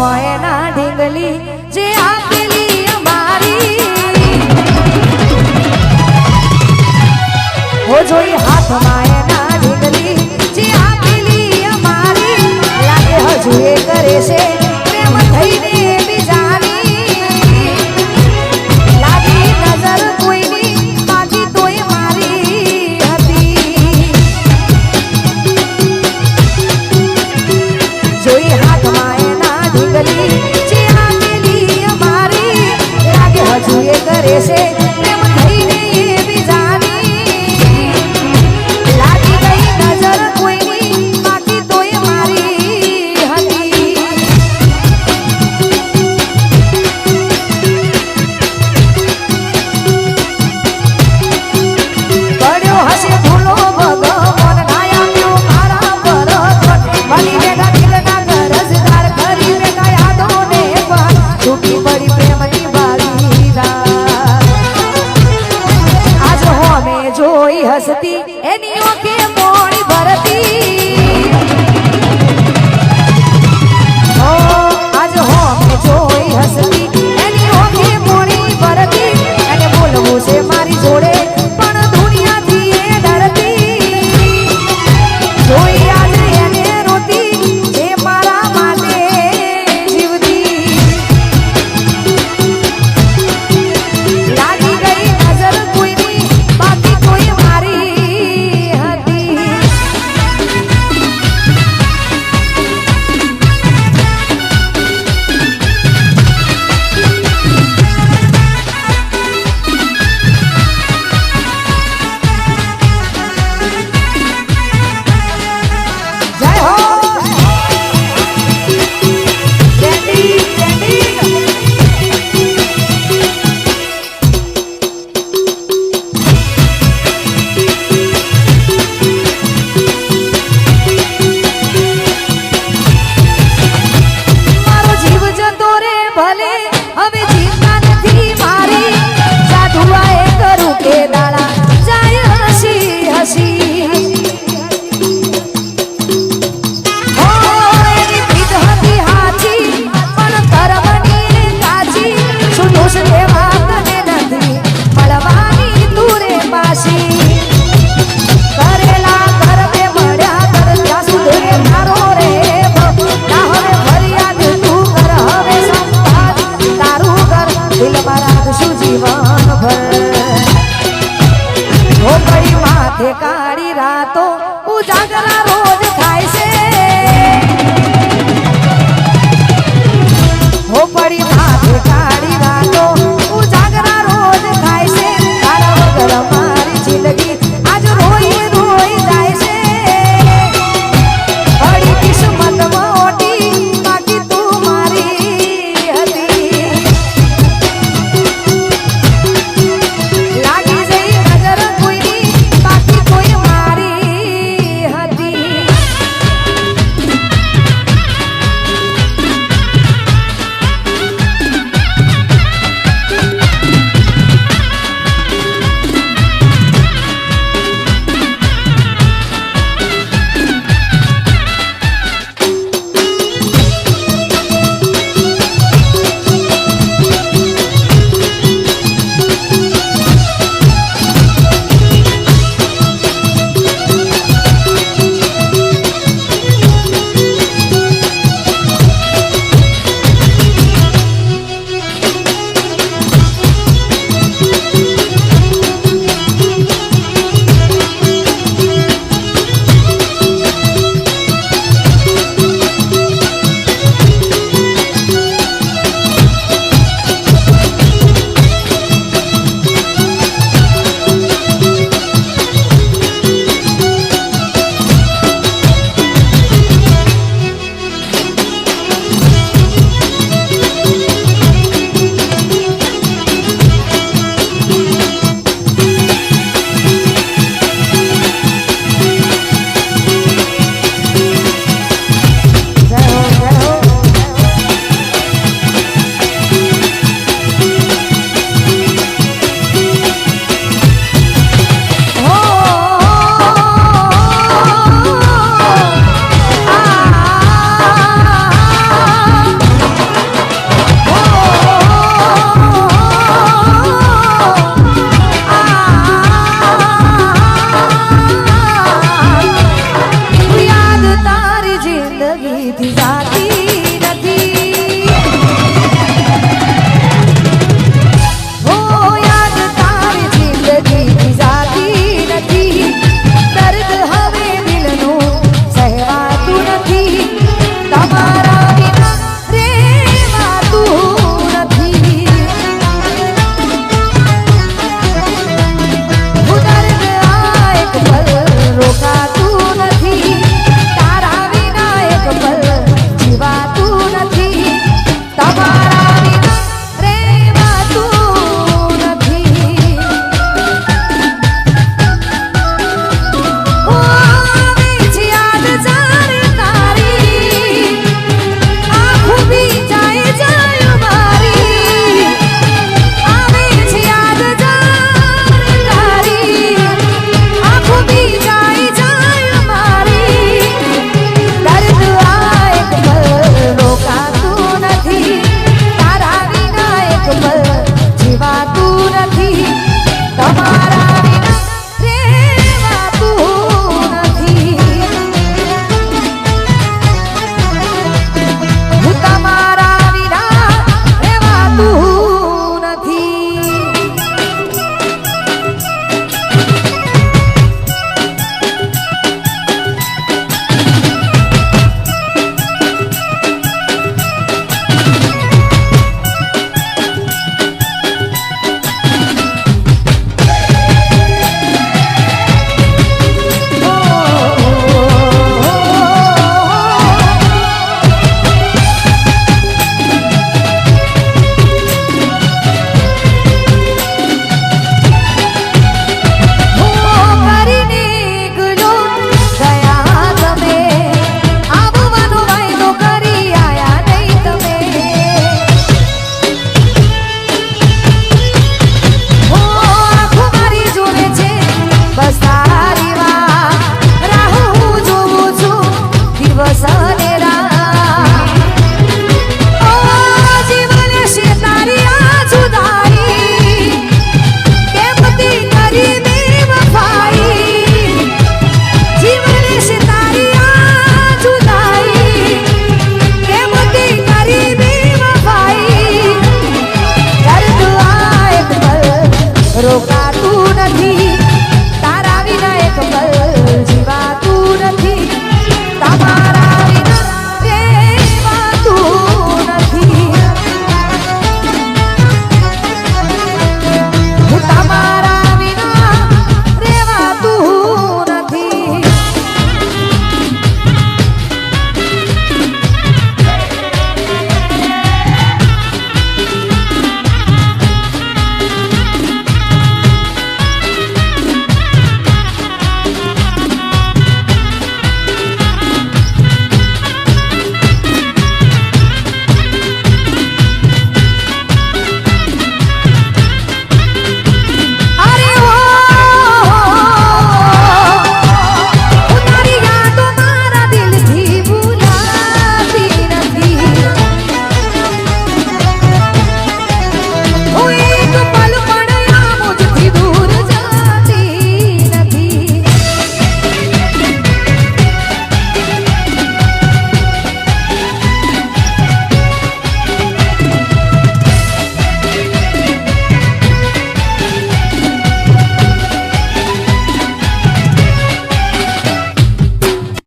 હાથમાં એના ઢીંગલી જે આપેલી અમારી હો જોઈ હાથમાં એના ઢીંગલી જે આપેલી અમારી લાગે હજુ એ કરે છે પ્રેમ થઈને બીજાની લાગી નજર કોઈની બાકી તોય મારી હતી જોઈ હાથમાં એના ઢીંગલી જે આપેલી અમારી લાગે હજુ એ કરે છે પ્રેમ થઈને બીજાની લાગી ગઈ નજર કોઈની બાકી તોય મારી હતી પડ્યો હશે ભૂલો ભગવાન ગાયા મ્યો મારા પરત બની બેઠા દિલના ગરજદાર કરી બેઠા યાદોને પણ છૂટી પડી પ્રેમની બારીદાર આજ હોમે જોઈ હસતી એની ઓખે મોણી ભરતી આજ હોમે જોઈ હસતી એની ઓખે મોણી ભરતી એને બોલવું છે મારી જોડે પણ દુનિયાથી એ ડરતી જોઈ આજે એને રોતી જે મારા માટે જીવતી લાગી ગઈ નજર કોઈની બાકી કોઈ મારી હતી જય હો કેન્ડી કેન્ડી મારો જીવ જતો રે ભલે હવે ચિંતા નથી મારી સાધુઆએ કરું કે દાડા જાય હસી હસી ઓ એની પ્રીત હતી હાચી પણ કરમની કાચી શું દોષ લેવા તને નથી મળવાની તું રે પાછી કરેલા કરમે મળ્યા કર ત્યાં સુધરે તારો રે ના હવે ફરિયાદ તું કર હવે સંપાદ તારું કર દિલમાં રાખશું જીવન ભર હો કઈ માથે કાળી રાતો ઉજાગરા રોજ